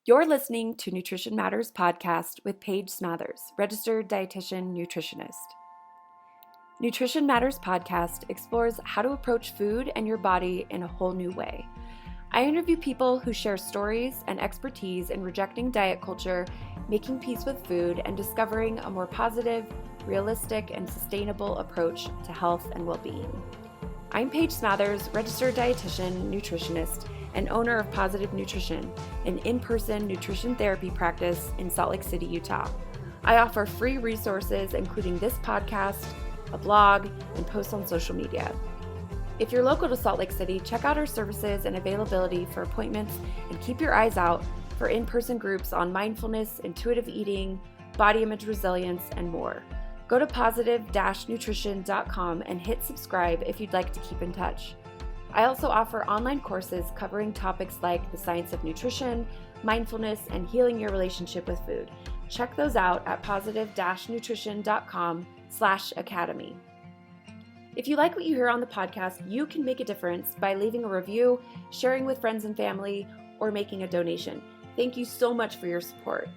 You're listening to Nutrition Matters podcast with Paige Smathers, registered dietitian nutritionist. Nutrition Matters podcast explores how to approach food and your body in a whole new way. I interview people who share stories and expertise in rejecting diet culture, making peace with food, and discovering a more positive, realistic, and sustainable approach to health and well-being. I'm Paige Smathers, registered dietitian nutritionist and owner of Positive Nutrition, an in-person nutrition therapy practice in Salt Lake City, Utah. I offer free resources, including this podcast, a blog, and posts on social media. If you're local to Salt Lake City, check out our services and availability for appointments, and keep your eyes out for in-person groups on mindfulness, intuitive eating, body image resilience, and more. Go to positive-nutrition.com and hit subscribe if you'd like to keep in touch. I also offer online courses covering topics like the science of nutrition, mindfulness, and healing your relationship with food. Check those out at positive-nutrition.com/academy. If you like what you hear on the podcast, you can make a difference by leaving a review, sharing with friends and family, or making a donation. Thank you so much for your support.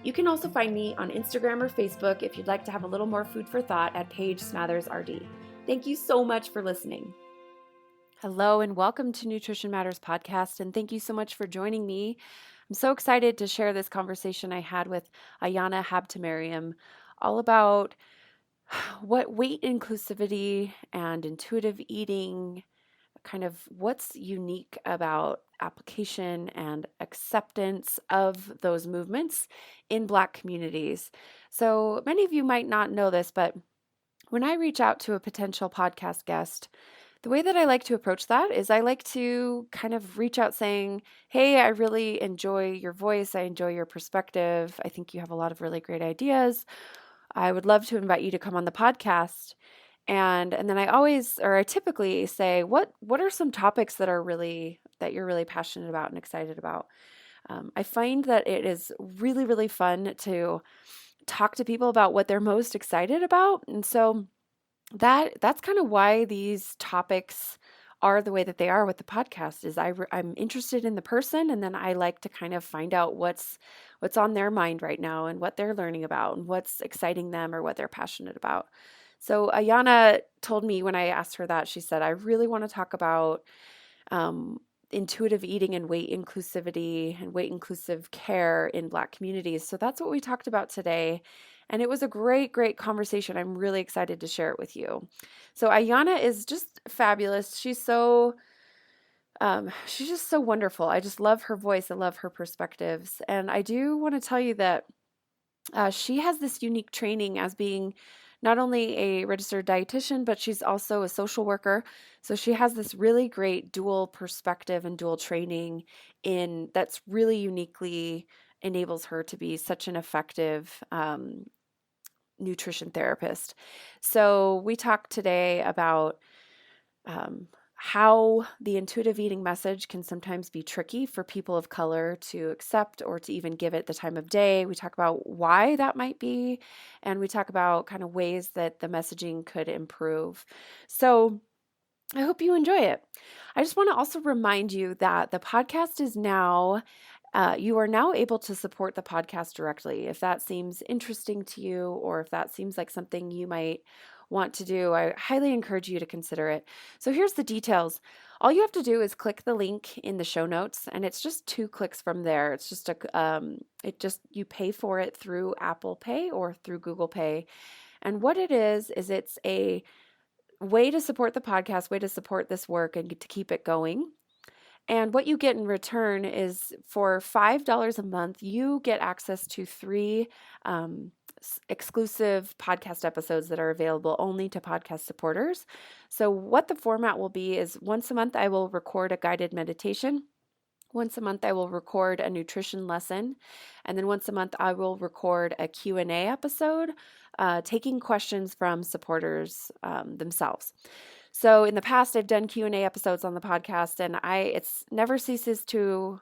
You can also find me on Instagram or Facebook if you'd like to have a little more food for thought at Paige Smathers RD. Thank you so much for listening. Hello and welcome to Nutrition Matters podcast, and thank you so much for joining me. I'm so excited to share this conversation I had with Ayana Habtemariam all about what weight inclusivity and intuitive eating, kind of what's unique about application and acceptance of those movements in Black communities. So many of you might not know this, but when I reach out to a potential podcast guest, the way that I like to approach that is I like to kind of reach out saying, hey, I really enjoy your voice. I enjoy your perspective. I think you have a lot of really great ideas. I would love to invite you to come on the podcast. And then I typically say, what are some topics that you're really passionate about and excited about? I find that it is really, really fun to talk to people about what they're most excited about. And so that's kind of why these topics are the way that they are with the podcast is I'm interested in the person, and then I like to kind of find out what's on their mind right now and what they're learning about and what's exciting them or what they're passionate about. So Ayana told me when I asked her that, she said, I really want to talk about intuitive eating and weight inclusivity and weight inclusive care in Black communities. So that's what we talked about today. And it was a great, great conversation. I'm really excited to share it with you. So Ayana is just fabulous. She's just so wonderful. I just love her voice. I love her perspectives. And I do want to tell you that she has this unique training as being not only a registered dietitian, but she's also a social worker. So she has this really great dual perspective and dual training that's really uniquely enables her to be such an effective nutrition therapist. So we talked today about how the intuitive eating message can sometimes be tricky for people of color to accept or to even give it the time of day. We talk about why that might be, and we talk about kind of ways that the messaging could improve. So I hope you enjoy it. I just want to also remind you that the podcast is now you are now able to support the podcast directly. If that seems interesting to you, or if that seems like something you might want to do, I highly encourage you to consider it. So here's the details. All you have to do is click the link in the show notes, and it's just 2 clicks from there. It's just you pay for it through Apple Pay or through Google Pay. And what it is it's a way to support the podcast, way to support this work and to keep it going. And what you get in return is for $5 a month, you get access to 3 exclusive podcast episodes that are available only to podcast supporters. So what the format will be is once a month, I will record a guided meditation. Once a month, I will record a nutrition lesson. And then once a month, I will record a Q&A episode, taking questions from supporters themselves. So in the past, I've done Q&A episodes on the podcast, and it's never ceases to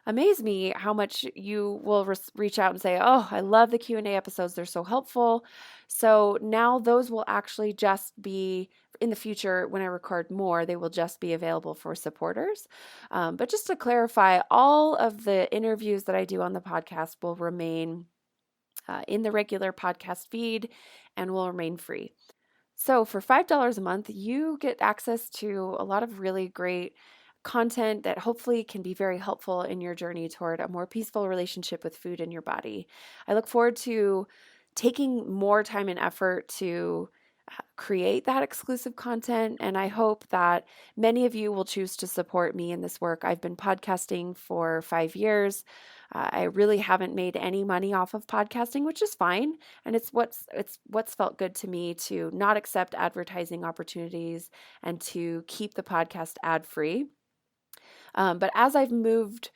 amaze me how much you will reach out and say, oh, I love the Q&A episodes. They're so helpful. So now those will actually just be in the future, when I record more, they will just be available for supporters. But just to clarify, all of the interviews that I do on the podcast will remain in the regular podcast feed and will remain free. So for $5 a month, you get access to a lot of really great content that hopefully can be very helpful in your journey toward a more peaceful relationship with food and your body. I look forward to taking more time and effort to create that exclusive content, and I hope that many of you will choose to support me in this work. I've been podcasting for 5 years. I really haven't made any money off of podcasting, which is fine, and it's what's felt good to me to not accept advertising opportunities and to keep the podcast ad free. But as I've moved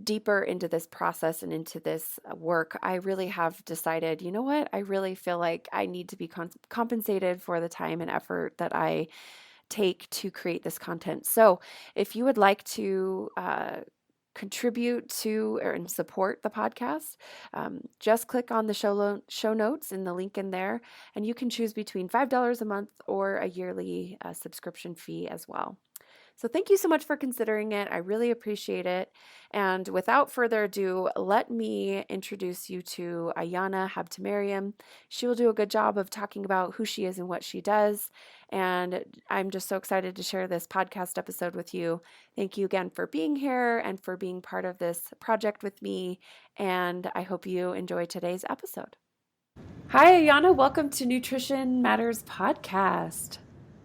deeper into this process and into this work, I really have decided, you know what? I really feel like I need to be compensated for the time and effort that I take to create this content. So if you would like to contribute to and support the podcast, just click on the show notes in the link in there, and you can choose between $5 a month or a yearly subscription fee as well. So thank you so much for considering it. I really appreciate it. And without further ado, let me introduce you to Ayana Habtemariam. She will do a good job of talking about who she is and what she does. And I'm just so excited to share this podcast episode with you. Thank you again for being here and for being part of this project with me. And I hope you enjoy today's episode. Hi, Ayana. Welcome to Nutrition Matters Podcast.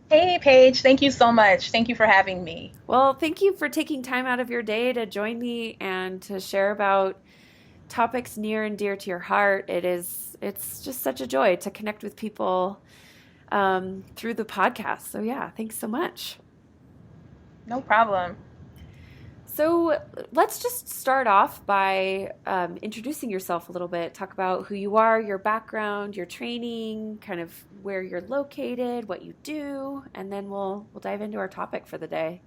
Hey, Paige. Thank you so much. Thank you for having me. Well, thank you for taking time out of your day to join me and to share about topics near and dear to your heart. It's just such a joy to connect with people through the podcast. So yeah, thanks so much. No problem. So let's just start off by introducing yourself a little bit. Talk about who you are, your background, your training, kind of where you're located, what you do, and then we'll dive into our topic for the day.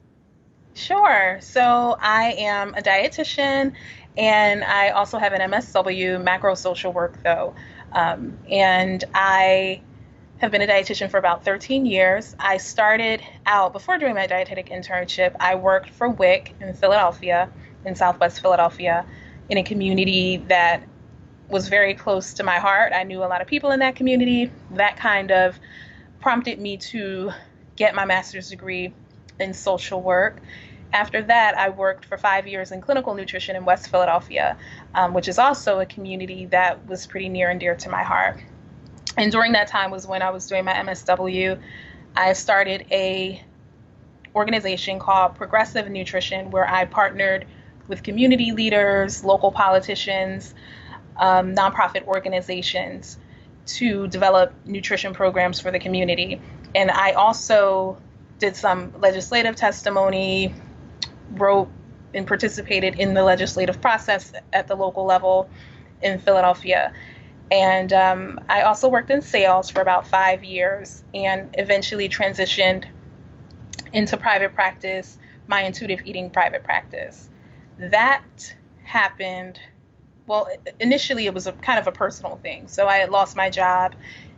Sure. So I am a dietitian, and I also have an MSW, macro social work, though. And I have been a dietitian for about 13 years. I started out, before doing my dietetic internship, I worked for WIC in Philadelphia, in Southwest Philadelphia, in a community that was very close to my heart. I knew a lot of people in that community. That kind of prompted me to get my master's degree in social work. After that, I worked for 5 years in clinical nutrition in West Philadelphia, which is also a community that was pretty near and dear to my heart. And during that time was when I was doing my MSW. I started a organization called Progressive Nutrition, where I partnered with community leaders, local politicians, nonprofit organizations to develop nutrition programs for the community. And I also did some legislative testimony, wrote and participated in the legislative process at the local level in Philadelphia. And I also worked in sales for about 5 years and eventually transitioned into private practice, my intuitive eating private practice. That happened, well, initially it was a kind of a personal thing. So I had lost my job.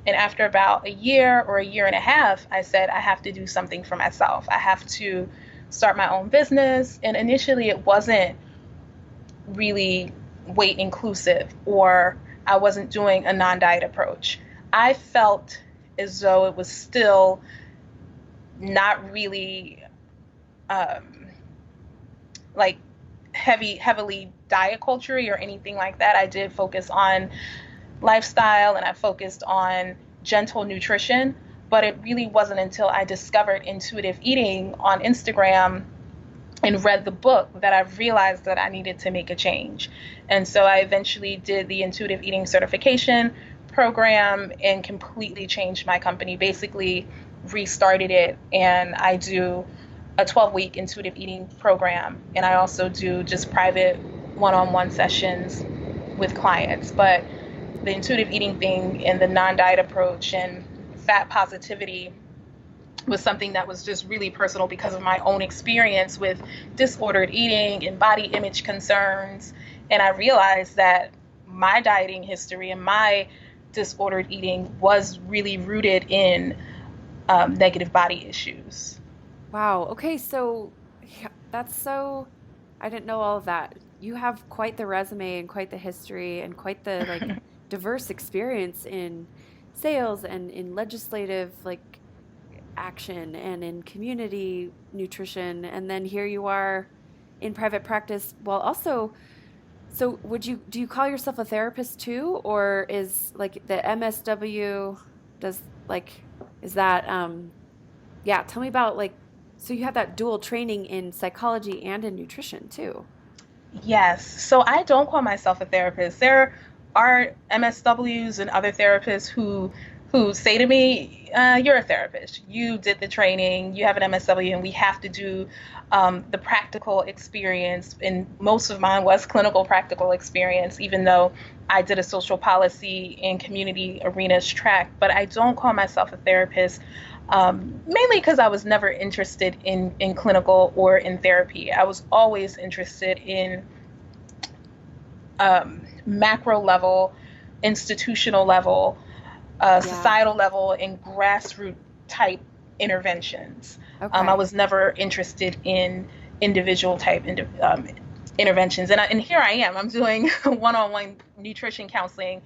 And after about a year or a year and a half, I said, I have to do something for myself. I have to start my own business. And initially it wasn't really weight inclusive, or I wasn't doing a non-diet approach. I felt as though it was still not really like heavily diet culture-y or anything like that. I did focus on lifestyle and I focused on gentle nutrition, but it really wasn't until I discovered intuitive eating on Instagram and read the book that I realized that I needed to make a change. And so I eventually did the intuitive eating certification program and completely changed my company, basically restarted it. And I do a 12-week intuitive eating program. And I also do just private one-on-one sessions with clients. But the intuitive eating thing and the non-diet approach and fat positivity was something that was just really personal because of my own experience with disordered eating and body image concerns. And I realized that my dieting history and my disordered eating was really rooted in negative body issues. Wow. Okay, so yeah, that's so I didn't know all of that. You have quite the resume and quite the history and quite the like diverse experience in sales and in legislative like action and in community nutrition, and then here you are in private practice while also so would you do you call yourself a therapist too, or is like the MSW does like is that yeah, tell me about like so you have that dual training in psychology and in nutrition too. Yes. So I don't call myself a therapist. There are MSWs and other therapists who say to me, "You're a therapist. You did the training. You have an MSW, and we have to do the practical experience." And most of mine was clinical practical experience, even though I did a social policy and community arenas track. But I don't call myself a therapist. Mainly because I was never interested in clinical or in therapy. I was always interested in macro level, institutional level, Yeah. societal level, and grassroots type interventions. I Okay. was never interested in individual type interventions. And here I am. I'm doing one-on-one nutrition counseling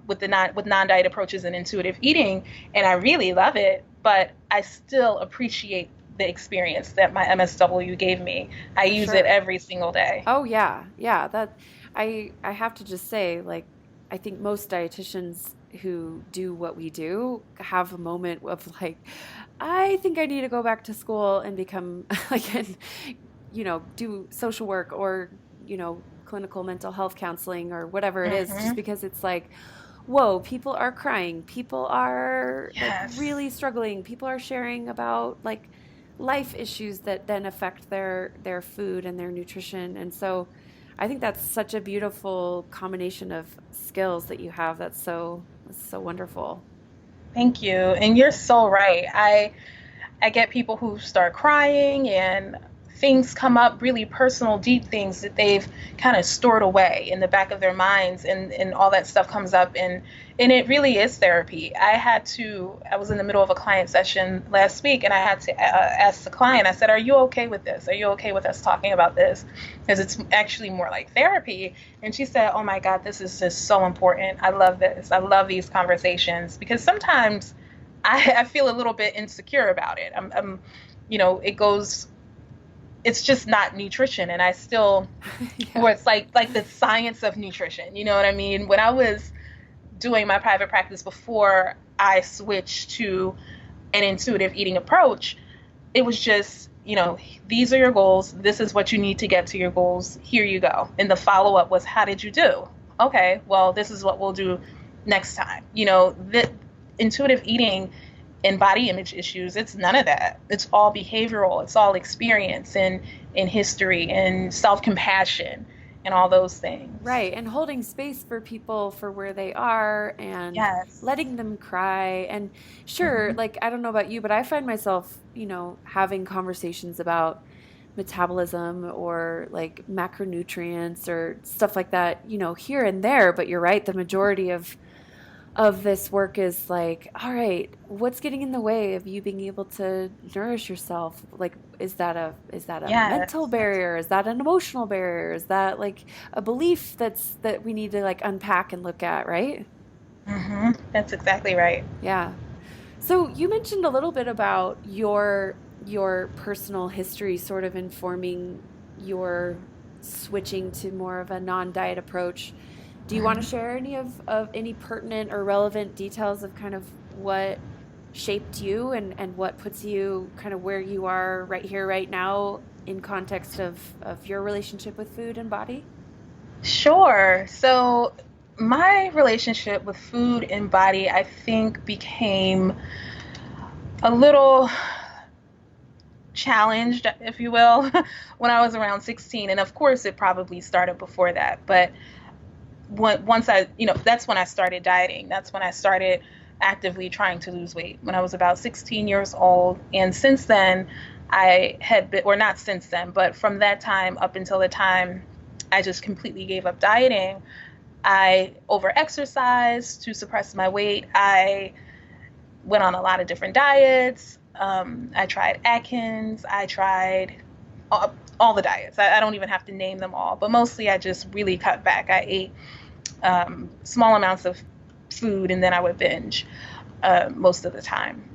with non-diet approaches and intuitive eating, and I really love it. But I still appreciate the experience that my MSW gave me. I For use it sure. every single day. Oh yeah. Yeah, that I have to just say like I think most dietitians who do what we do have a moment of like I think I need to go back to school and become like an do social work or, clinical mental health counseling or whatever it is, just Hmm. because it's like, whoa, people are crying, people are like Yes. really struggling, people are sharing about like life issues that then affect their food and their nutrition. And so I think that's such a beautiful combination of skills that you have. That's so wonderful. Thank you. And you're so right. I get people who start crying and things come up, really personal, deep things that they've kind of stored away in the back of their minds, and all that stuff comes up, and it really is therapy. I was in the middle of a client session last week, and I had to ask the client, I said, "Are you okay with this? Are you okay with us talking about this? Because it's actually more like therapy." And she said, "Oh my God, this is just so important. I love this. I love these conversations because sometimes I feel a little bit insecure about it. It goes, it's just not nutrition, and I still, Yeah. where it's like the science of nutrition. You know what I mean? When I was doing my private practice before I switched to an intuitive eating approach, it was just, these are your goals. This is what you need to get to your goals. Here you go. And the follow up was, how did you do? Okay, well, this is what we'll do next time. The intuitive eating and body image issues, it's none of that. It's all behavioral, it's all experience and history and self compassion and all those things. Right, and holding space for people for where they are and Yes. letting them cry. And sure, Hmm. like I don't know about you, but I find myself, having conversations about metabolism or like macronutrients or stuff like that, here and there, but you're right, the majority of this work is like, all right, what's getting in the way of you being able to nourish yourself? Like, is that a mental Yes. barrier? Is that an emotional barrier? Is that like a belief that we need to like unpack and look at, right? That's exactly right. Yeah. So you mentioned a little bit about your personal history sort of informing your switching to more of a non-diet approach. Do you want to share any of any pertinent or relevant details of kind of what shaped you and what puts you kind of where you are right here, right now in context of your relationship with food and body? Sure. So my relationship with food and body, I think, became a little challenged, if you will, when I was around 16. And of course, it probably started before that. But once that's when I started dieting. That's when I started actively trying to lose weight when I was about 16 years old. And since then, I had been, or not since then, but from that time up until the time I just completely gave up dieting, I overexercised to suppress my weight. I went on a lot of different diets. I tried Atkins. I tried all the diets. I don't even have to name them all, but mostly I just really cut back. I ate small amounts of food, and then I would binge most of the time.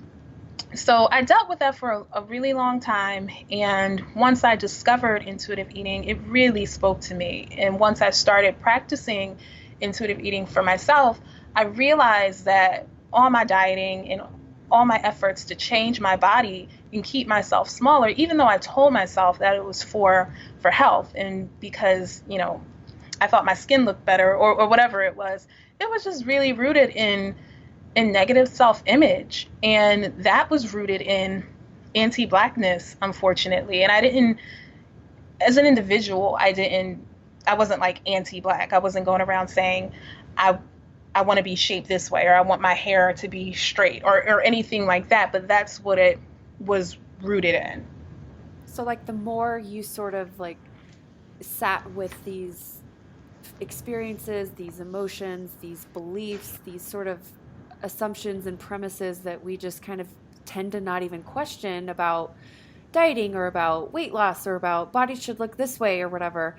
So I dealt with that for a really long time. And once I discovered intuitive eating, it really spoke to me. And once I started practicing intuitive eating for myself, I realized that all my dieting and all my efforts to change my body and keep myself smaller, even though I told myself that it was for health and because, I thought my skin looked better or whatever it was just really rooted in negative self-image. And that was rooted in anti-Blackness, unfortunately. And I didn't, as an individual, I wasn't like anti-Black. I wasn't going around saying, I want to be shaped this way, or I want my hair to be straight, or anything like that. But that's what it was rooted in. So like the more you sort of like sat with these experiences, these emotions, these beliefs, these sort of assumptions and premises that we just kind of tend to not even question about dieting or about weight loss or about bodies should look this way or whatever.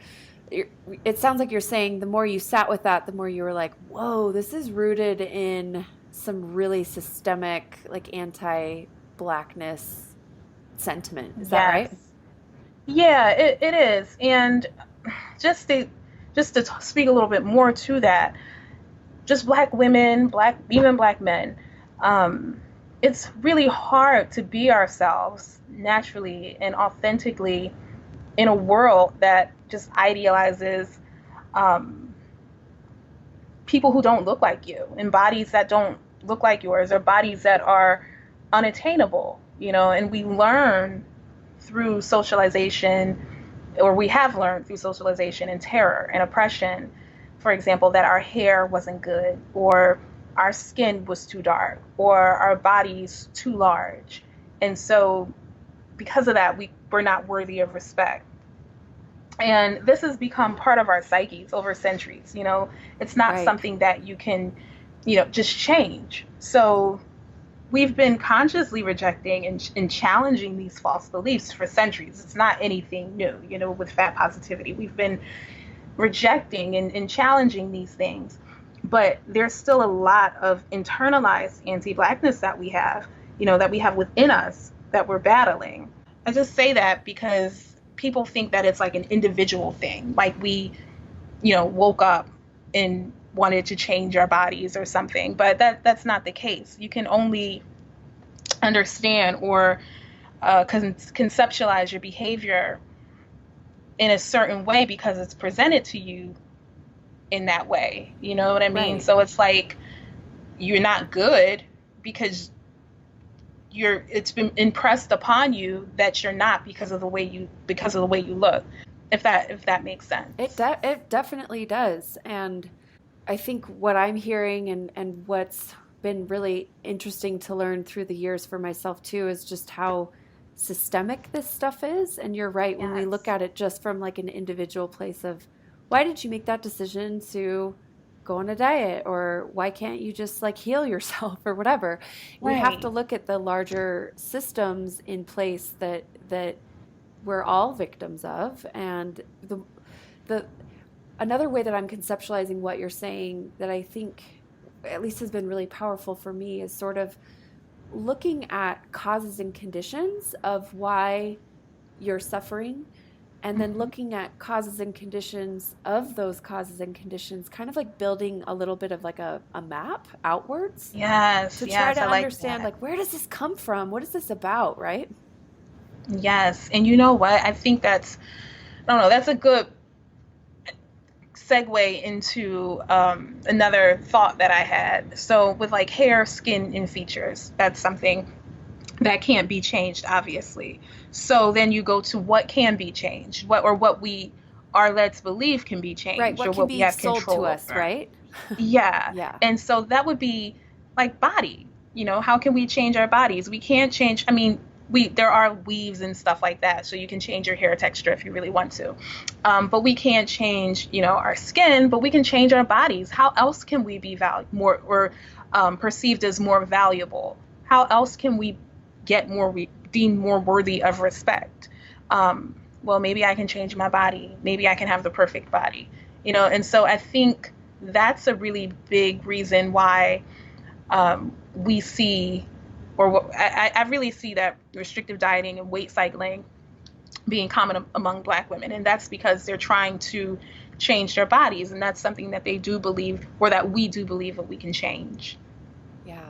It sounds like you're saying the more you sat with that, the more you were like, whoa, this is rooted in some really systemic, like anti-Blackness sentiment. Is that right? Yeah, it is. And just to speak a little bit more to that, just Black women, even Black men, it's really hard to be ourselves naturally and authentically in a world that just idealizes people who don't look like you, and bodies that don't look like yours, or bodies that are unattainable, and we learn through socialization, or we have learned through socialization and terror and oppression, for example, that our hair wasn't good, or our skin was too dark, or our bodies too large. And so because of that, we're not worthy of respect. And this has become part of our psyches over centuries. It's not Right. something that you can, just change. So we've been consciously rejecting and challenging these false beliefs for centuries. It's not anything new, with fat positivity. We've been rejecting and challenging these things. But there's still a lot of internalized anti-Blackness that we have, that we have within us that we're battling. I just say that because people think that it's like an individual thing, like we, woke up and wanted to change our bodies or something, but that's not the case. You can only understand or conceptualize your behavior in a certain way because it's presented to you in that way. You know what I mean? Right. So it's like you're not good because it's been impressed upon you that you're not because of the way you look. If that makes sense. It definitely does. And I think what I'm hearing and what's been really interesting to learn through the years for myself too is just how systemic this stuff is. And you're right, when we look at it just from like an individual place of why did you make that decision to go on a diet, or why can't you just like heal yourself or whatever. We have to look at the larger systems in place that we're all victims of. And the another way that I'm conceptualizing what you're saying that I think at least has been really powerful for me is sort of looking at causes and conditions of why you're suffering, and then looking at causes and conditions of those causes and conditions, kind of like building a little bit of like a map outwards. Yes. To try to I understand like where does this come from? What is this about, right? Yes. And you know what? I think that's a good segue into another thought that I had. So with like hair, skin, and features, that's something that can't be changed, obviously. So then you go to what can be changed, what we are led to believe can be changed, right? What or can what be we have sold control to us, over. right? Yeah. Yeah. And so that would be like body. How can we change our bodies? We can't change. I mean, there are weaves and stuff like that, so you can change your hair texture if you really want to. But we can't change, our skin, but we can change our bodies. How else can we be more or perceived as more valuable? how else can we get more deemed more worthy of respect? Well, maybe I can change my body. Maybe I can have the perfect body, And so I think that's a really big reason why we see, or I really see that restrictive dieting and weight cycling being common among Black women. And that's because they're trying to change their bodies. And that's something that they do believe, or that we do believe that we can change. Yeah.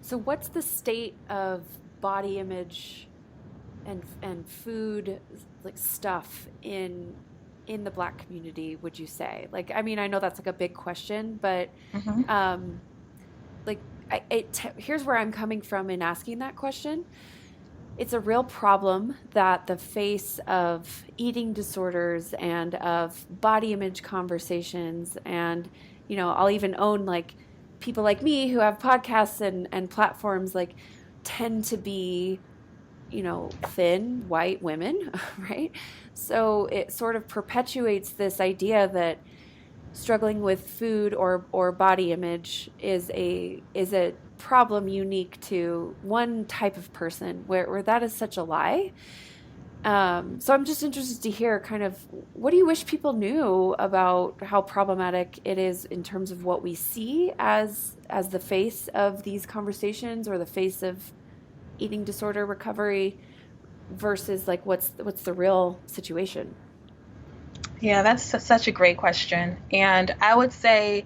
So what's the state of body image and food like stuff in the Black community, would you say? Like, I mean, I know that's like a big question, but Mm-hmm. like here's where I'm coming from in asking that question. It's a real problem that the face of eating disorders and of body image conversations, and I'll even own like people like me who have podcasts and platforms, like tend to be thin white women, right? So it sort of perpetuates this idea that struggling with food or body image is a problem unique to one type of person, where that is such a lie. So I'm just interested to hear kind of, what do you wish people knew about how problematic it is in terms of what we see as the face of these conversations, or the face of eating disorder recovery, versus like what's the real situation? Yeah, that's such a great question. And I would say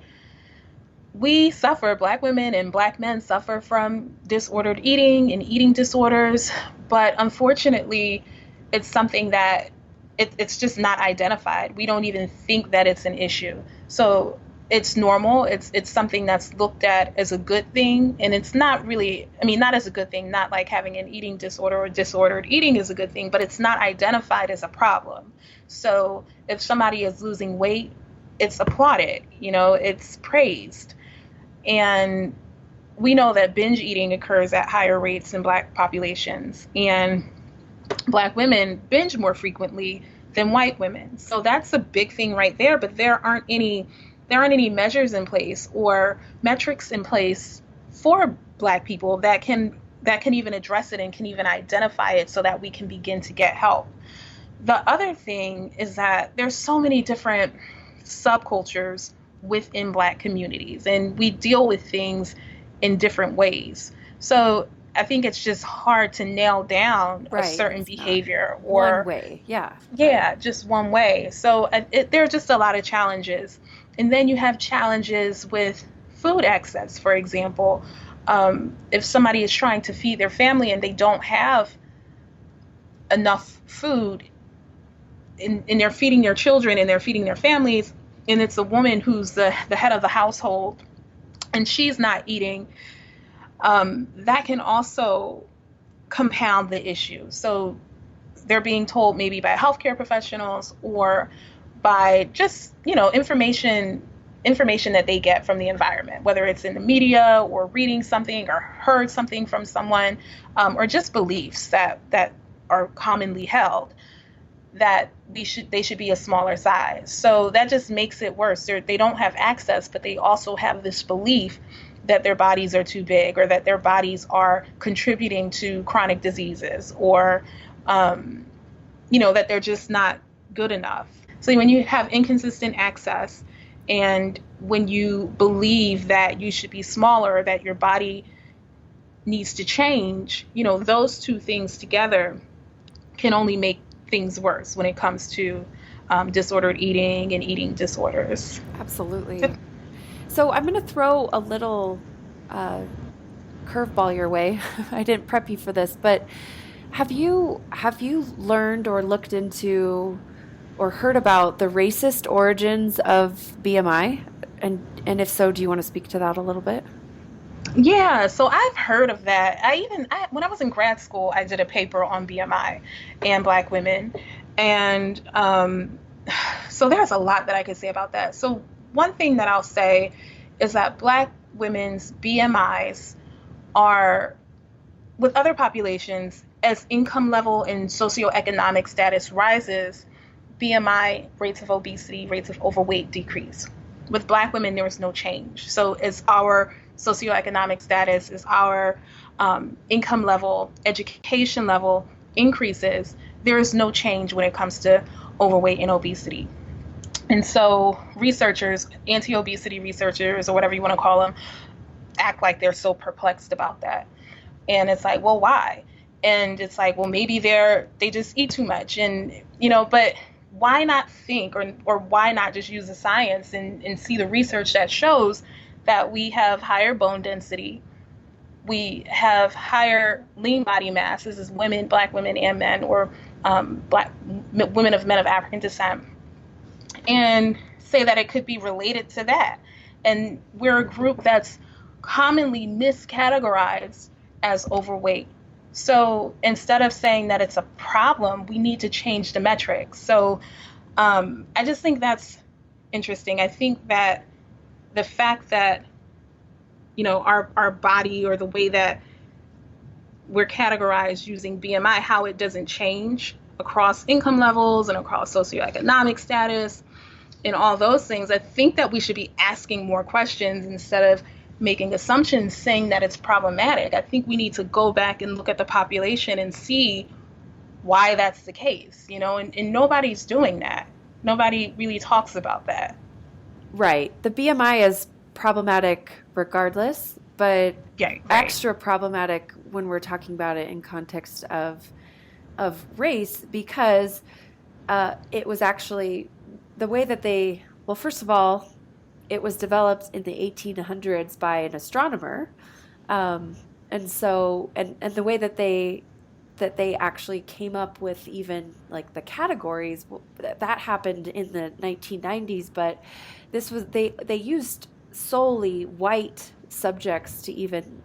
we suffer, Black women and Black men suffer from disordered eating and eating disorders. But unfortunately, it's something that it's just not identified. We don't even think that it's an issue. So it's normal. It's something that's looked at as a good thing. And it's not really, I mean, not as a good thing, not like having an eating disorder or disordered eating is a good thing, but it's not identified as a problem. So if somebody is losing weight, it's applauded, it's praised. And we know that binge eating occurs at higher rates in Black populations, and Black women binge more frequently than white women. So that's a big thing right there. But there aren't any measures in place or metrics in place for Black people that can even address it and can even identify it so that we can begin to get help. The other thing is that there's so many different subcultures within Black communities, and we deal with things in different ways. So I think it's just hard to nail down a Right, certain it's not behavior, one or, way. Yeah, right. yeah, just one way. So there are just a lot of challenges. And then you have challenges with food access, for example. If somebody is trying to feed their family and they don't have enough food, and they're feeding their children and they're feeding their families, and it's a woman who's the head of the household and she's not eating, that can also compound the issue. So they're being told maybe by healthcare professionals or by just, information that they get from the environment, whether it's in the media or reading something or heard something from someone, or just beliefs that are commonly held, that they should be a smaller size. So that just makes it worse. They don't have access, but they also have this belief that their bodies are too big, or that their bodies are contributing to chronic diseases, or that they're just not good enough. So when you have inconsistent access, and when you believe that you should be smaller, that your body needs to change, those two things together can only make things worse when it comes to disordered eating and eating disorders. Absolutely. So I'm going to throw a little curveball your way. I didn't prep you for this, but have you learned or looked into or heard about the racist origins of BMI? And if so, do you want to speak to that a little bit? Yeah, so I've heard of that. When I was in grad school, I did a paper on BMI and Black women, and so there's a lot that I could say about that. So one thing that I'll say is that Black women's BMIs are, with other populations, as income level and socioeconomic status rises, BMI, rates of obesity, rates of overweight decrease. With Black women, there was no change. So as our socioeconomic status, as our income level, education level increases, there is no change when it comes to overweight and obesity. And so researchers, anti-obesity researchers, or whatever you want to call them, act like they're so perplexed about that. And it's like, well, why? And it's like, well, maybe they just eat too much. And, but why not think, or why not just use the science and see the research that shows that we have higher bone density, we have higher lean body mass. This is women, Black women and men, or Black women of men of African descent, and say that it could be related to that. And we're a group that's commonly miscategorized as overweight. So instead of saying that it's a problem, we need to change the metrics. So I just think that's interesting. I think that the fact that, our body, or the way that we're categorized using BMI, how it doesn't change across income levels and across socioeconomic status and all those things, I think that we should be asking more questions instead of making assumptions saying that it's problematic. I think we need to go back and look at the population and see why that's the case, and nobody's doing that. Nobody really talks about that. Right. The BMI is problematic regardless, but Yeah, right. Extra problematic when we're talking about it in context of race, because it was actually the way that first of all, it was developed in the 1800s by an astronomer, and the way that they actually came up with even like the categories, that happened in the 1990s. But this was they used solely white subjects to even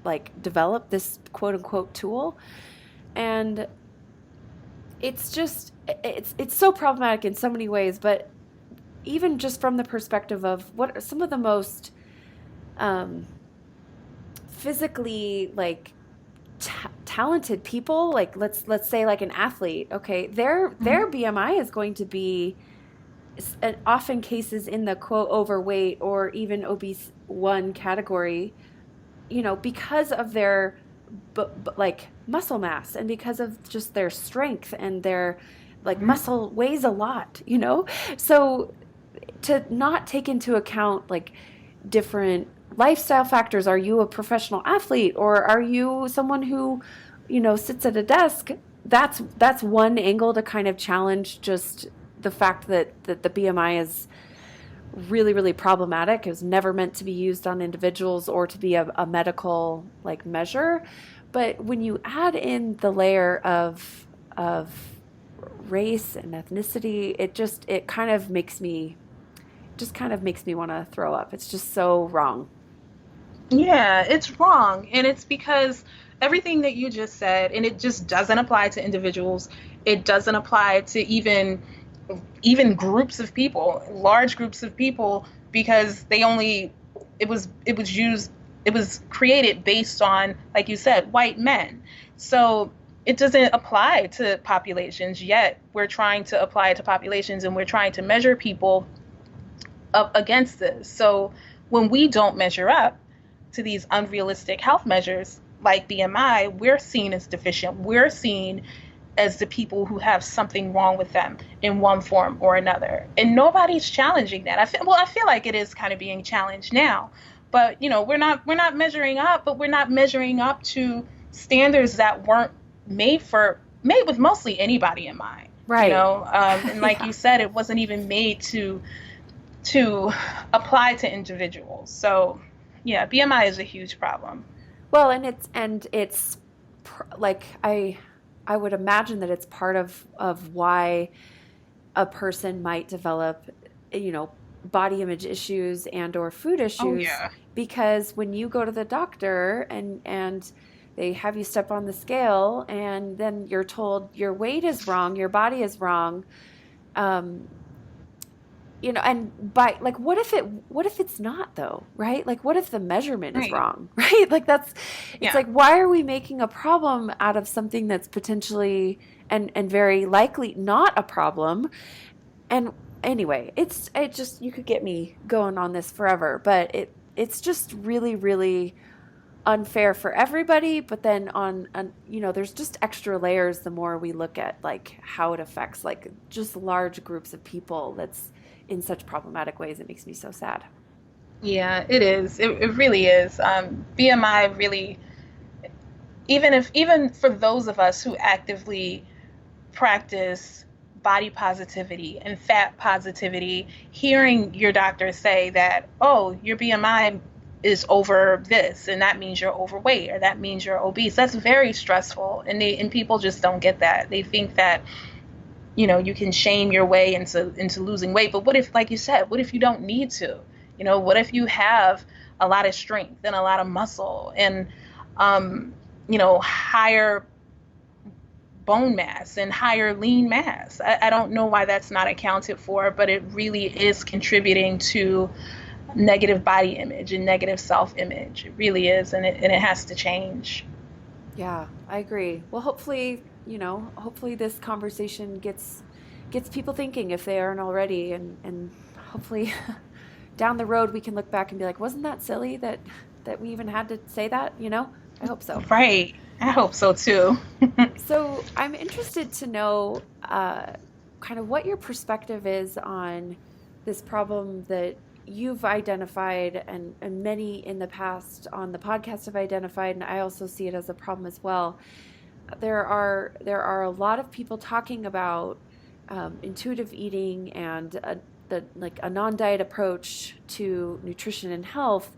like develop this quote unquote tool, and it's so problematic in so many ways. But even just from the perspective of what are some of the most physically like talented people, like let's say like an athlete, okay, their BMI is going to be often cases in the quote overweight or even obese 1 category, because of their like muscle mass, and because of just their strength, and their like muscle weighs a lot, so to not take into account like different lifestyle factors. Are you a professional athlete, or are you someone who, sits at a desk? That's one angle to kind of challenge just the fact that the BMI is really, really problematic. It was never meant to be used on individuals or to be a medical like measure. But when you add in the layer of race and ethnicity, it kind of makes me want to throw up. It's just so wrong. Yeah, it's wrong. And it's because everything that you just said, and it just doesn't apply to individuals. It doesn't apply to even groups of people, large groups of people, because it was created based on, like you said, white men. So it doesn't apply to populations, yet we're trying to apply it to populations, and we're trying to measure people up against this. So when we don't measure up to these unrealistic health measures like BMI, we're seen as deficient. We're seen as the people who have something wrong with them in one form or another. And nobody's challenging that. I feel like it is kind of being challenged now. But, we're not measuring up, but we're not measuring up to standards that weren't made with mostly anybody in mind. Right. And like you said, it wasn't even made to apply to individuals. So yeah, BMI is a huge problem. Well, and it's like I would imagine that it's part of why a person might develop, body image issues and or food issues. Oh, yeah. Because when you go to the doctor and they have you step on the scale, and then you're told your weight is wrong, your body is wrong, and by like, what if it's not though, right? Like, what if the measurement is wrong, right? Like it's like, why are we making a problem out of something that's potentially and very likely not a problem? And anyway, it just, you could get me going on this forever, but it's just really, really unfair for everybody. But then there's just extra layers the more we look at like how it affects like just large groups of people. That's in such problematic ways. It makes me so sad. Yeah, it is. It really is. BMI really, even for those of us who actively practice body positivity and fat positivity, hearing your doctor say that, oh, your BMI is over this, and that means you're overweight, or that means you're obese. That's very stressful, and people just don't get that. They think that you can shame your way into losing weight. But what if, like you said, what if you don't need to? What if you have a lot of strength and a lot of muscle and higher bone mass and higher lean mass? I don't know why that's not accounted for, but it really is contributing to negative body image and negative self-image. It really is, and it has to change. Yeah, I agree. Well, hopefully, hopefully this conversation gets people thinking if they aren't already, and hopefully down the road we can look back and be like, wasn't that silly that we even had to say that? I hope so. Right. I hope so too. So I'm interested to know kind of what your perspective is on this problem that you've identified and many in the past on the podcast have identified, and I also see it as a problem as well. There are a lot of people talking about intuitive eating and a non-diet approach to nutrition and health,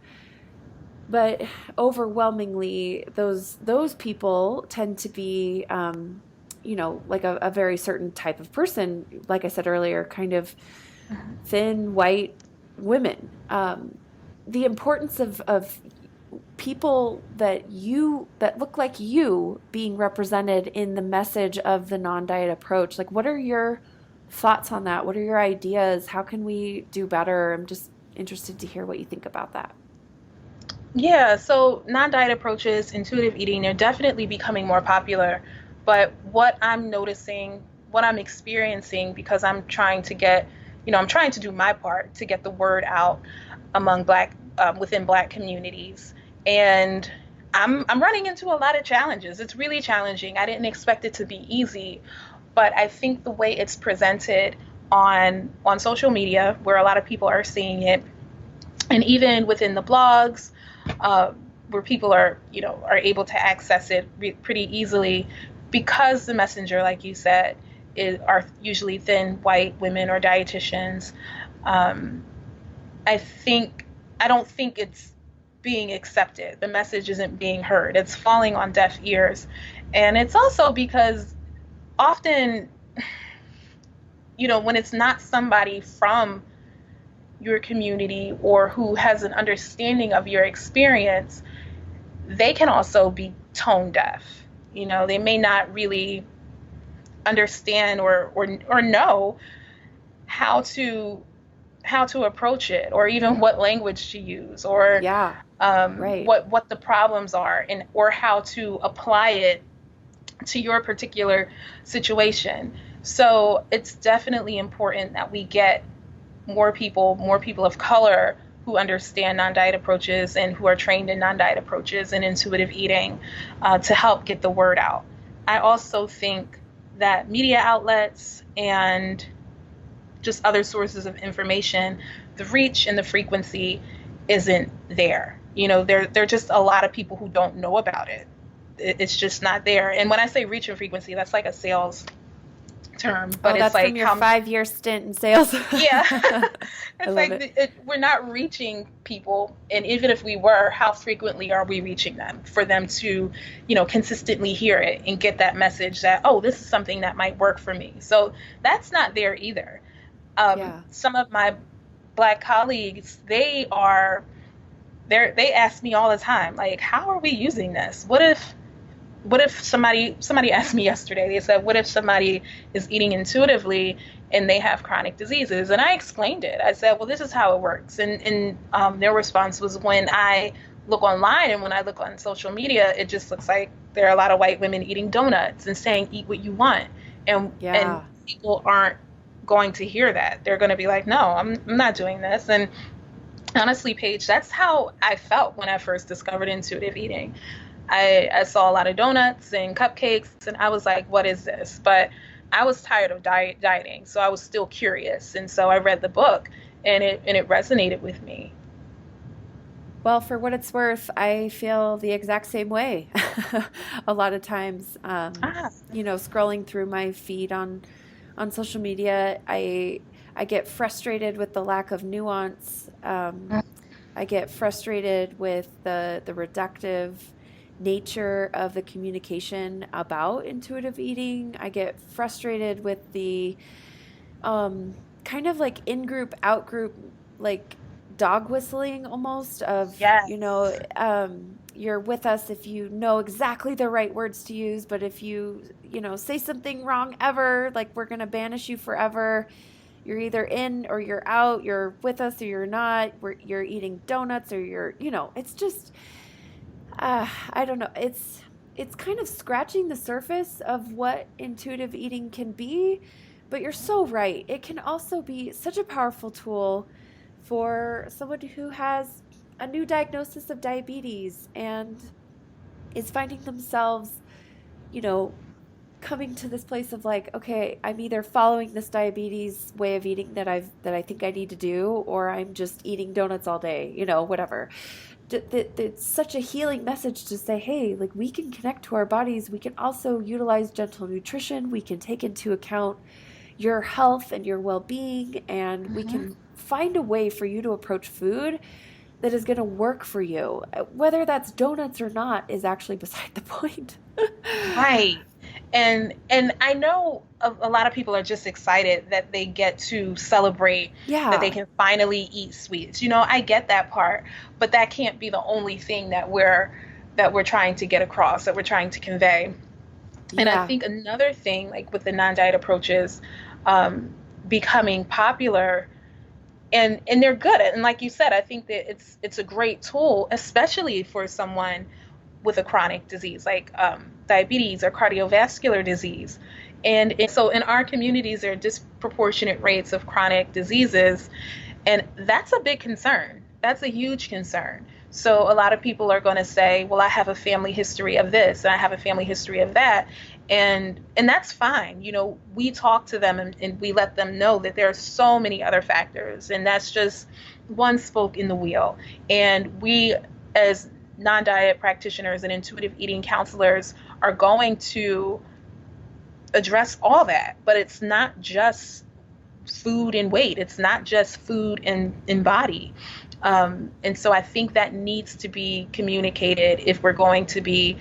but overwhelmingly those people tend to be like a very certain type of person, like I said earlier, kind of thin white women. The importance of people that look like you being represented in the message of the non-diet approach. Like, what are your thoughts on that? What are your ideas? How can we do better? I'm just interested to hear what you think about that. Yeah, so non-diet approaches, intuitive eating, they're definitely becoming more popular. But what I'm noticing, what I'm experiencing, because I'm trying to do my part to get the word out among within Black communities. And I'm running into a lot of challenges. It's really challenging. I didn't expect it to be easy, but I think the way it's presented on social media, where a lot of people are seeing it, and even within the blogs, where people are able to access it pretty easily, because the messenger, like you said, are usually thin white women or dietitians. I don't think it's being accepted. The message isn't being heard. It's falling on deaf ears. And it's also because often, when it's not somebody from your community or who has an understanding of your experience, they can also be tone deaf. They may not really understand or know how to approach it, or even what language to use, or right. what the problems are, or how to apply it to your particular situation. So it's definitely important that we get more people of color who understand non-diet approaches and who are trained in non-diet approaches and intuitive eating to help get the word out. I also think that media outlets and just other sources of information, the reach and the frequency isn't there. There are just a lot of people who don't know about it. It's just not there. And when I say reach and frequency, that's like a sales term, but that's it's like from your 5-year stint in sales. Yeah. It's like we're not reaching people, and even if we were, how frequently are we reaching them for them to consistently hear it and get that message that, oh, this is something that might work for me. So that's not there either. Some of my Black colleagues, they ask me all the time, like, how are we using this? What if somebody asked me yesterday, they said, what if somebody is eating intuitively and they have chronic diseases? And I explained it. I said, well, this is how it works. And their response was, when I look online and when I look on social media, it just looks like there are a lot of white women eating donuts and saying, eat what you want. And people aren't going to hear that. They're going to be like, no, I'm not doing this. And Honestly, Paige, that's how I felt when I first discovered intuitive eating. I saw a lot of donuts and cupcakes, and I was like, what is this? But I was tired of dieting, so I was still curious. And so I read the book, and it resonated with me. Well, for what it's worth, I feel the exact same way. A lot of times, Ah, scrolling through my feed on social media, I get frustrated with the lack of nuance. I get frustrated with the reductive nature of the communication about intuitive eating. I get frustrated with the um, kind of like in group, out group, like dog whistling almost of, yes. you're with us if you know exactly the right words to use, but if say something wrong ever, like we're going to banish you forever. You're either in or you're out, you're with us or you're not, you're eating donuts or it's just, I don't know. It's kind of scratching the surface of what intuitive eating can be, but you're so right. It can also be such a powerful tool for someone who has a new diagnosis of diabetes and is finding themselves, you know, coming to this place of like, okay, I'm either following this diabetes way of eating that I think I need to do, or I'm just eating donuts all day, whatever. It's such a healing message to say, hey, like we can connect to our bodies. We can also utilize gentle nutrition. We can take into account your health and your well-being, and we Mhm. can find a way for you to approach food that is going to work for you. Whether that's donuts or not is actually beside the point. Right. And I know a lot of people are just excited that they get to celebrate that they Yeah. can finally eat sweets. I get that part, but that can't be the only thing that we're trying to get across, that we're trying to convey. And I Yeah. think another thing, like with the non-diet approaches, um, becoming popular, and they're good. And like you said, I think that it's a great tool, especially for someone with a chronic disease like diabetes or cardiovascular disease. And so in our communities, there are disproportionate rates of chronic diseases, and that's a big concern. That's a huge concern. So a lot of people are going to say, well, I have a family history of this and I have a family history of that. And that's fine. We talk to them, and we let them know that there are so many other factors, and that's just one spoke in the wheel. And we, as non-diet practitioners and intuitive eating counselors, are going to address all that. But it's not just food and weight. It's not just food and body. And so I think that needs to be communicated if we're going to be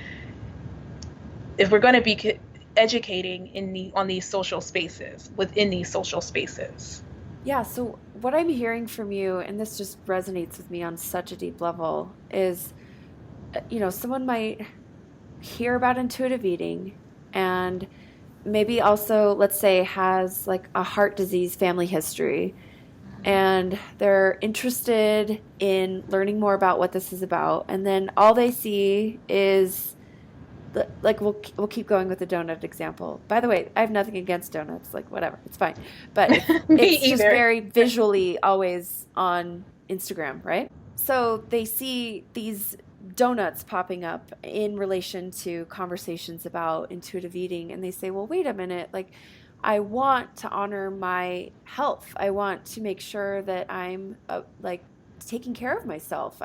educating on these social spaces, within these social spaces. Yeah, so what I'm hearing from you, and this just resonates with me on such a deep level, is, someone might hear about intuitive eating and maybe also, let's say, has like a heart disease family history, and they're interested in learning more about what this is about. And then all they see is like we'll keep going with the donut example. By the way, I have nothing against donuts, like whatever, it's fine. But Me it's just either. very visually always on Instagram, right? So they see these donuts popping up in relation to conversations about intuitive eating, and they say, well, wait a minute, like I want to honor my health. I want to make sure that I'm like taking care of myself.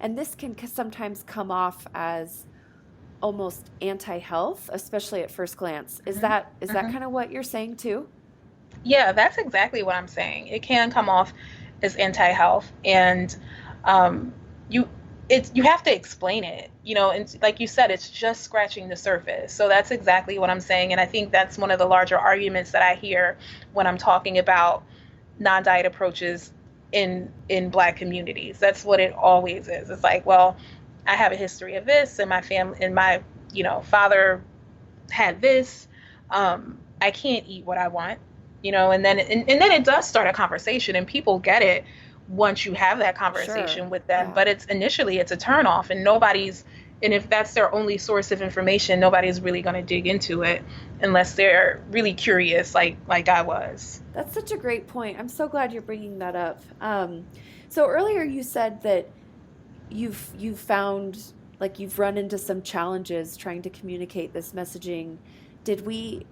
And this can sometimes come off as almost anti-health, especially at first glance. Is Mhm, that mhm. kind of what you're saying too? Yeah, that's exactly what I'm saying. It can come off as anti-health, and um, you you have to explain it, and like you said, it's just scratching the surface. So that's exactly what I'm saying, and I think that's one of the larger arguments that I hear when I'm talking about non-diet approaches in Black communities. That's what it always is. It's like, well, I have a history of this, and my family and my father had this. I can't eat what I want, and then it does start a conversation, and people get it once you have that Sure. conversation with them. Yeah. But it's a turnoff, and if that's their only source of information, nobody's really going to dig into it unless they're really curious, like I was. That's such a great point. I'm so glad you're bringing that up. So earlier you said that you've found like you've run into some challenges trying to communicate this messaging. Did we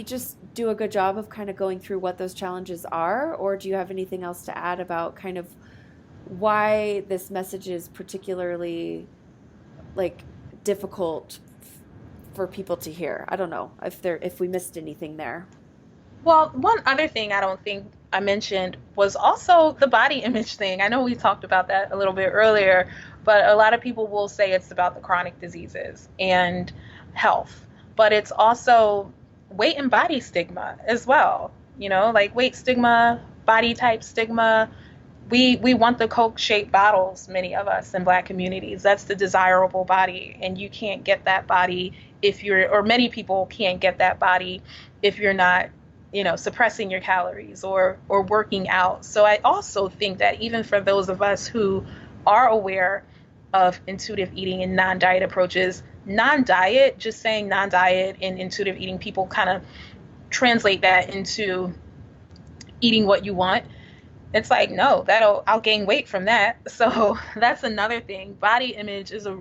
just do a good job of kind of going through what those challenges are, or do you have anything else to add about kind of why this message is particularly like difficult for people to hear? I don't know if we missed anything there. Well, one other thing I don't think I mentioned was also the body image thing. I know we talked about that a little bit earlier, but a lot of people will say it's about the chronic diseases and health, but it's also weight and body stigma as well. Like weight stigma, body type stigma. We want the Coke shaped bottles, many of us in Black communities. That's the desirable body, and you can't get that body if you're, or many people can't get that body if you're not, suppressing your calories or working out. So I also think that even for those of us who are aware of intuitive eating and non-diet approaches, non-diet, just saying non-diet and intuitive eating, people kind of translate that into eating what you want. It's like, no, I'll gain weight from that. So that's another thing. Body image is a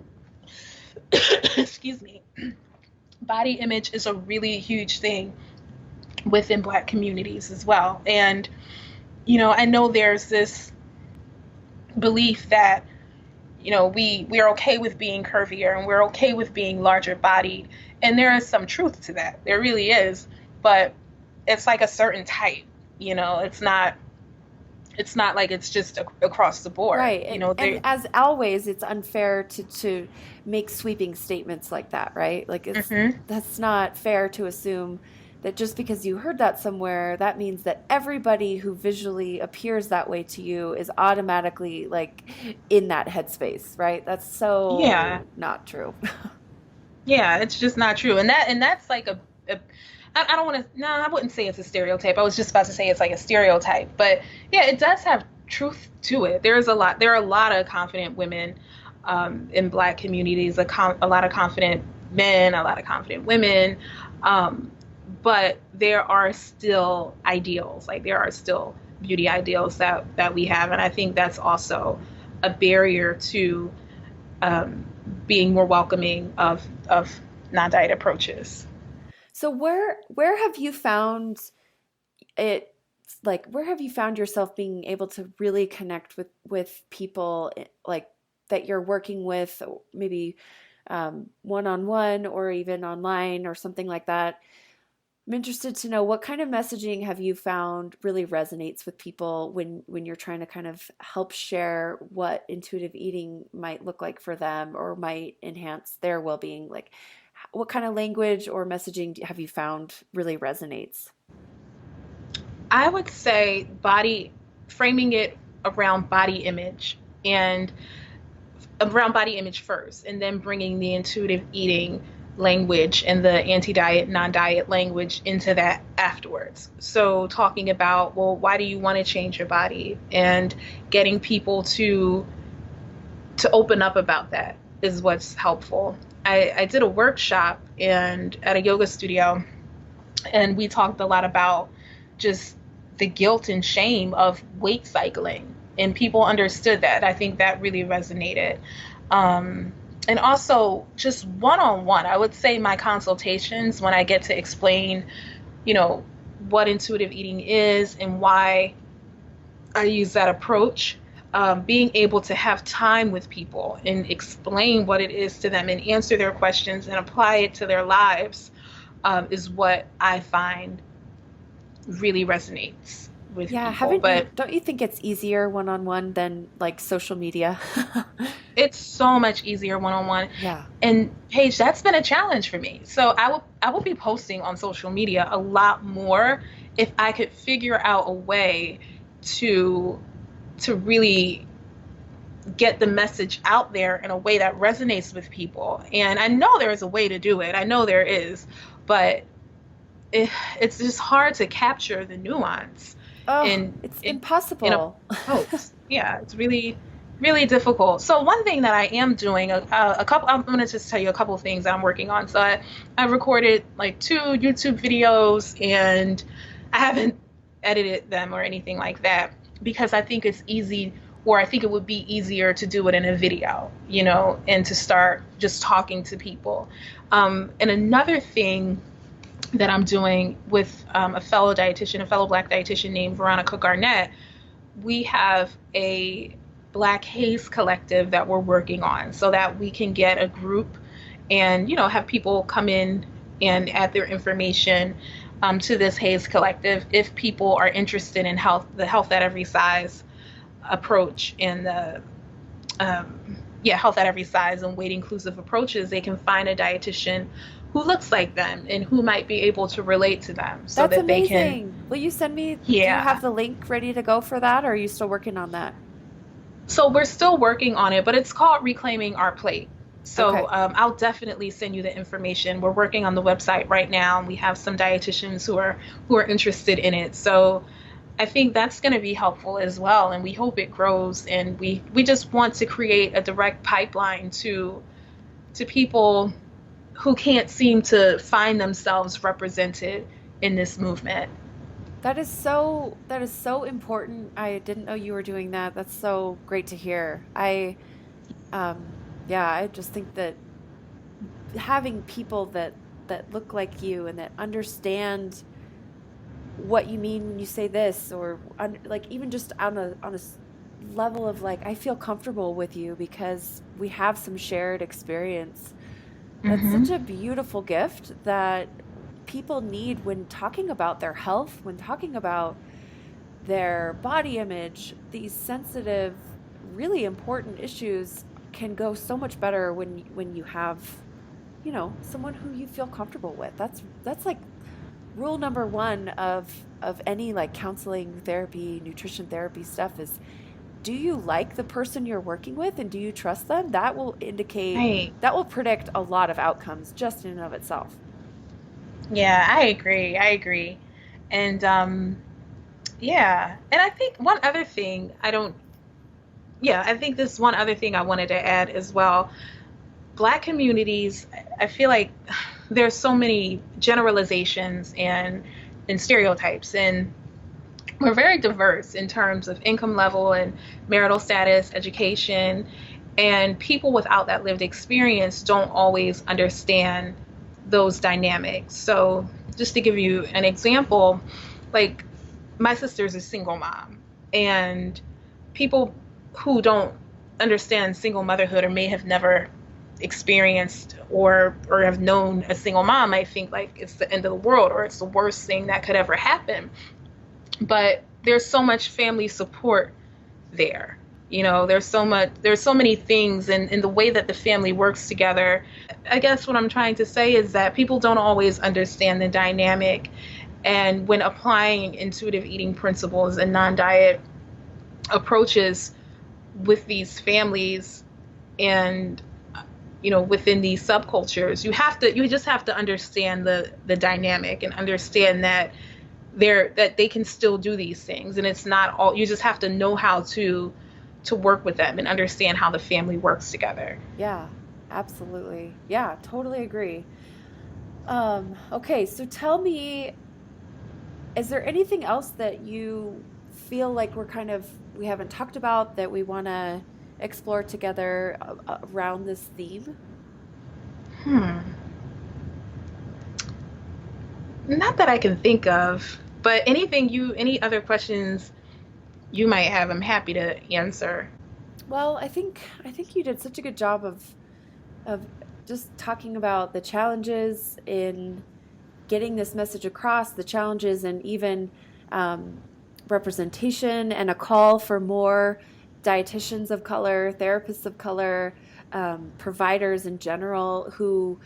excuse me. Body image is a really huge thing within Black communities as well. And, I know there's this belief that, we're okay with being curvier and we're okay with being larger bodied. And there is some truth to that. There really is. But it's like a certain type, it's not like it's just across the board. Right. And as always, it's unfair to make sweeping statements like that, right? Like Mhm. that's not fair to assume that just because you heard that somewhere, that means that everybody who visually appears that way to you is automatically like in that headspace, right? That's Yeah. so not true. Yeah, it's just not true. And that's like a I don't want to, no, I wouldn't say it's a stereotype. I was just about to say it's like a stereotype, but yeah, it does have truth to it. There are a lot of confident women in Black communities, a lot of confident men, a lot of confident women, um, but there are still ideals, like there are still beauty ideals that we have, and I think that's also a barrier to being more welcoming of non-diet approaches. So where have you found it like where have you found yourself being able to really connect with people like that you're working with, maybe one on one or even online or something like that? I'm interested to know what kind of messaging have you found really resonates with people when you're trying to kind of help share what intuitive eating might look like for them or might enhance their well-being. Like what kind of language or messaging have you found really resonates? I would say body, framing it around body image and around body image first, and then bringing the intuitive eating language and the anti-diet, non-diet language into that afterwards. So talking about, well, why do you want to change your body, and getting people to open up about that is what's helpful. I did a workshop and at a yoga studio, and we talked a lot about just the guilt and shame of weight cycling, and people understood that. I think that really resonated. And also just one-on-one, I would say my consultations, when I get to explain, you know, what intuitive eating is and why I use that approach, being able to have time with people and explain what it is to them and answer their questions and apply it to their lives, is what I find really resonates with Yeah, people. haven't you, But don't you think it's easier one on one than like social media? it's so much easier one-on-one. Yeah. And Paige, that's been a challenge for me. So I will be posting on social media a lot more if I could figure out a way to really get the message out there in a way that resonates with people. And I know there is a way to do it. I know there is, but it's just hard to capture the nuance Oh, in it's in a impossible. post. Yeah, it's really really difficult. So one thing that I am doing, a couple, I'm going to just tell you a couple of things that I'm working on. So I recorded like 2 YouTube videos, and I haven't edited them or anything like that because I think it's easy or I think it would be easier to do it in a video, and to start just talking to people. And another thing that I'm doing with a fellow dietitian, a fellow Black dietitian named Veronica Garnett, we have a Black Haze collective that we're working on so that we can get a group and, have people come in and add their information to this Haze collective if people are interested in the health at every size approach and the health at every size and weight inclusive approaches. They can find a dietitian who looks like them and who might be able to relate to them, so That's that amazing. they can. Will you send me? Yeah. Do you have the link ready to go for that, or are you still working on that? So we're still working on it, but it's called Reclaiming Our Plate. So Okay. I'll definitely send you the information. We're working on the website right now, and we have some dietitians who are interested in it. So I think that's going to be helpful as well, and we hope it grows. And we just want to create a direct pipeline to people who can't seem to find themselves represented in this movement. That is so important. I didn't know you were doing that. That's so great to hear. I just think that having people that look like you and that understand what you mean when you say this, or like even just on a level of like, I feel comfortable with you because we have some shared experience. That's Mm-hmm. such a beautiful gift that people need when talking about their health, when talking about their body image. These sensitive, really important issues can go so much better when you have, someone who you feel comfortable with. That's like rule number one of any like counseling, therapy, nutrition therapy stuff is, do you like the person you're working with and do you trust them? Right. That will predict a lot of outcomes just in and of itself. Yeah, I agree. And yeah, and I think one other thing I think this one other thing I wanted to add as well. Black communities, I feel like there's so many generalizations and stereotypes, and we're very diverse in terms of income level and marital status, education, and people without that lived experience don't always understand those dynamics. So, just to give you an example, like my sister's a single mom, and people who don't understand single motherhood or may have never experienced or have known a single mom might think like it's the end of the world or it's the worst thing that could ever happen. But there's so much family support there. There's so many things in the way that the family works together. I guess what I'm trying to say is that people don't always understand the dynamic, and when applying intuitive eating principles and non-diet approaches with these families and within these subcultures, you just have to understand the dynamic and understand that they can still do these things, and it's not all. You just have to know how to work with them and understand how the family works together. Yeah, absolutely. Yeah, totally agree. Okay, so tell me, is there anything else that you feel like we haven't talked about that we want to explore together around this theme? Hmm. Not that I can think of, but any other questions you might have, I'm happy to answer. Well, I think you did such a good job of just talking about the challenges in getting this message across, the challenges and even um, representation, and a call for more dietitians of color, therapists of color, providers in general who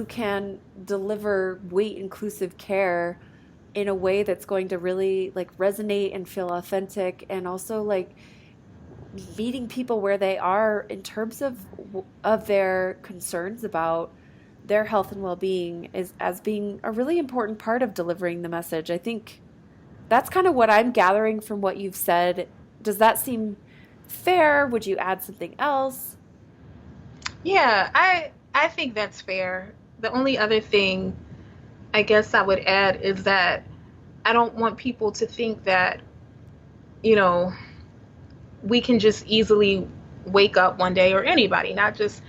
can deliver weight inclusive care in a way that's going to really like resonate and feel authentic, and also like meeting people where they are in terms of their concerns about their health and well-being is as being a really important part of delivering the message. I think that's kind of what I'm gathering from what you've said. Does that seem fair? Would you add something else? Yeah, I think that's fair. The only other thing I guess I would add is that I don't want people to think that, you know, we can just easily wake up one day, or anybody, not just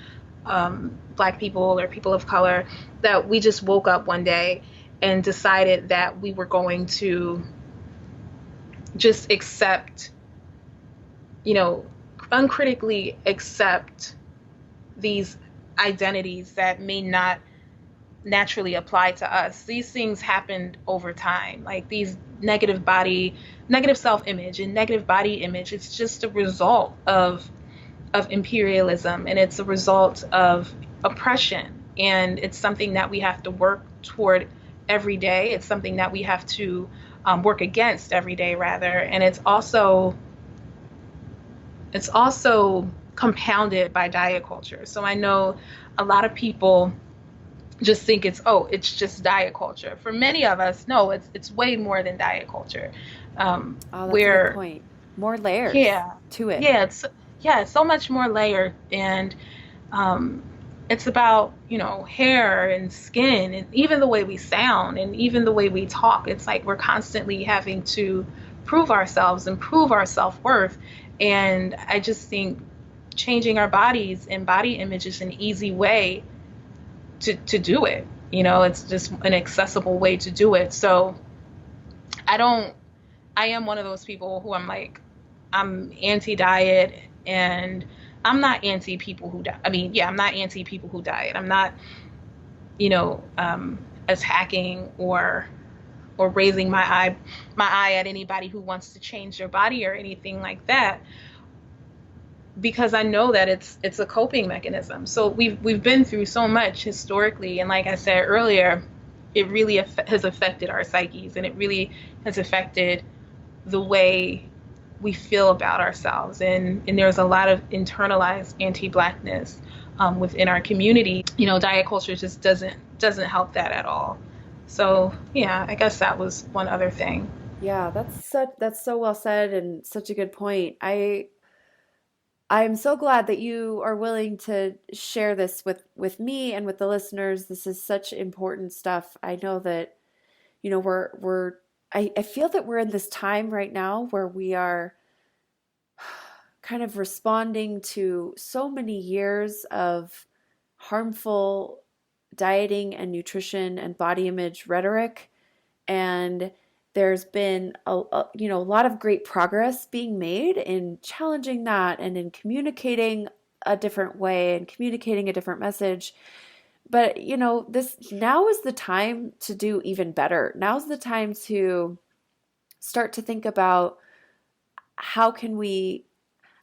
Black people or people of color, that we just woke up one day and decided that we were going to just accept, you know, uncritically accept these identities that may not naturally apply to us. These things happened over time. Like these negative self-image and negative body image, it's just a result of imperialism, and it's a result of oppression. And it's something that we have to work toward every day. It's something that we have to work against every day, rather. And it's also compounded by diet culture. So I know a lot of people just think it's just diet culture. For many of us, no, it's way more than diet culture. Oh, that's a good Where point. More layers Yeah, to it. yeah, it's so much more layered, and um, it's about, hair and skin, and even the way we sound, and even the way we talk. It's like we're constantly having to prove ourselves and prove our self-worth. And I just think changing our bodies and body image is an easy way to do it. It's just an accessible way to do it. So I don't, I am one of those people who I'm anti-diet, and I'm not anti people who diet. I mean, yeah, I'm not anti people who diet. I'm not, you know, um, attacking or raising my eye at anybody who wants to change their body or anything like that, because I know that it's a coping mechanism. So we've been through so much historically, and like I said earlier, it really has affected our psyches, and it really has affected the way we feel about ourselves. And there's a lot of internalized anti-blackness within our community. Diet culture just doesn't help that at all. So yeah, I guess that was one other thing. Yeah, that's so well said and such a good point. I'm so glad that you are willing to share this with me and with the listeners. This is such important stuff. I know that, I feel that we're in this time right now where we are kind of responding to so many years of harmful dieting and nutrition and body image rhetoric. And there's been a lot of great progress being made in challenging that and in communicating a different way and communicating a different message. But this now is the time to do even better. Now's the time to start to think about how can we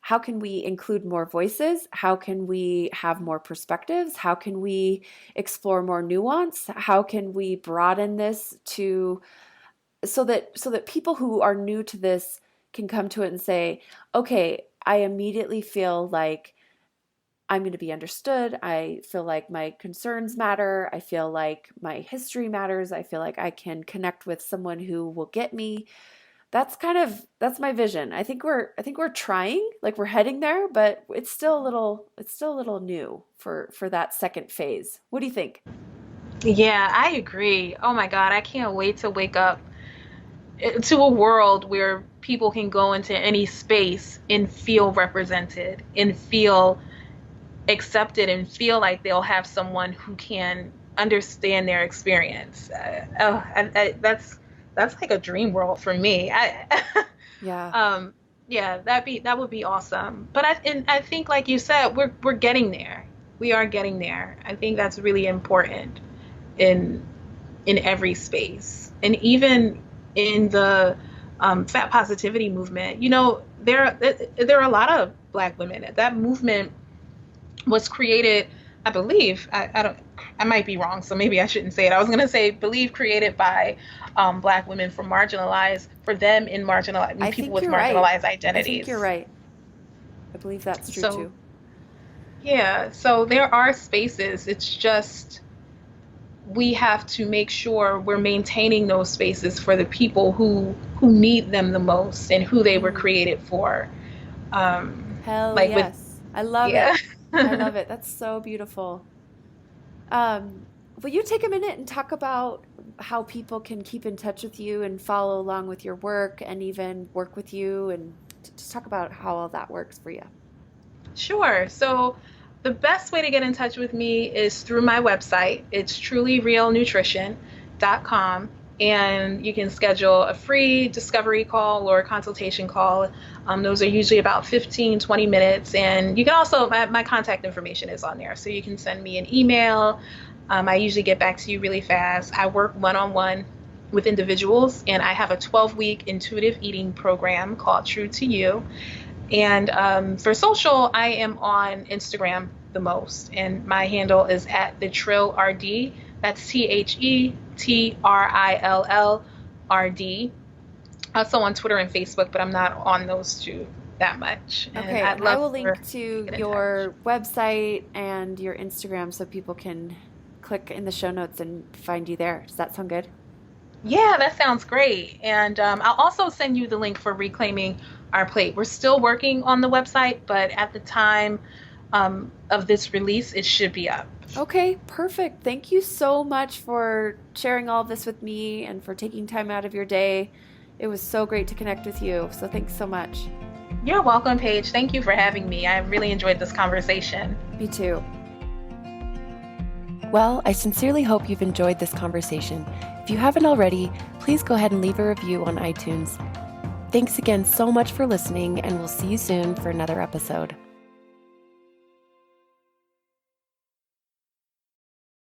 how can we include more voices? How can we have more perspectives? How can we explore more nuance? How can we broaden this to so that people who are new to this can come to it and say, okay, I immediately feel like I'm going to be understood. I feel like my concerns matter. I feel like my history matters. I feel like I can connect with someone who will get me. That's my vision. I think we're trying, like we're heading there, but it's still a little new for that second phase. What do you think? Yeah, I agree. Oh my God, I can't wait to wake up to a world where people can go into any space and feel represented and feel accepted and feel like they'll have someone who can understand their experience. That's like a dream world for me. Yeah. Yeah, that would be awesome. But I think, like you said, we're getting there. We are getting there. I think that's really important in every space, and even in the fat positivity movement. There are a lot of Black women. That movement was created, I believe, I don't, I might be wrong, so maybe I shouldn't say it. I was going to say, believe, created by Black women for them in I people think with you're right. marginalized I think you're identities. right. I believe that's true So too. yeah, so there are spaces. It's just we have to make sure we're maintaining those spaces for the people who need them the most and who they were Mm. created for. Hell Like with yes. I love Yeah. it. I love it. That's so beautiful. Um, will you take a minute and talk about how people can keep in touch with you and follow along with your work and even work with you and Just talk about how all that works for you. Sure. So the best way to get in touch with me is through my website. It's trulyrealnutrition.com. And you can schedule a free discovery call or a consultation call. Those are usually about 15, 20 minutes. And you can also, my contact information is on there. So you can send me an email. I usually get back to you really fast. I work one-on-one with individuals, and I have a 12-week intuitive eating program called True to You. And for social, I am on Instagram the most, and my handle is at the Trill RD. That's TheTrillRD. Also on Twitter and Facebook, but I'm not on those two that much. Okay, and I will link to your website and your Instagram so people can click in the show notes and find you there. Does that sound good? Yeah, that sounds great. And I'll also send you the link for Reclaiming Our Plate. We're still working on the website, but at the time of this release, it should be up. Okay, perfect. Thank you so much for sharing all of this with me and for taking time out of your day. It was so great to connect with you. So thanks so much. You're welcome, Paige. Thank you for having me. I really enjoyed this conversation. Me too. Well, I sincerely hope you've enjoyed this conversation. If you haven't already, please go ahead and leave a review on iTunes. Thanks again so much for listening, and we'll see you soon for another episode.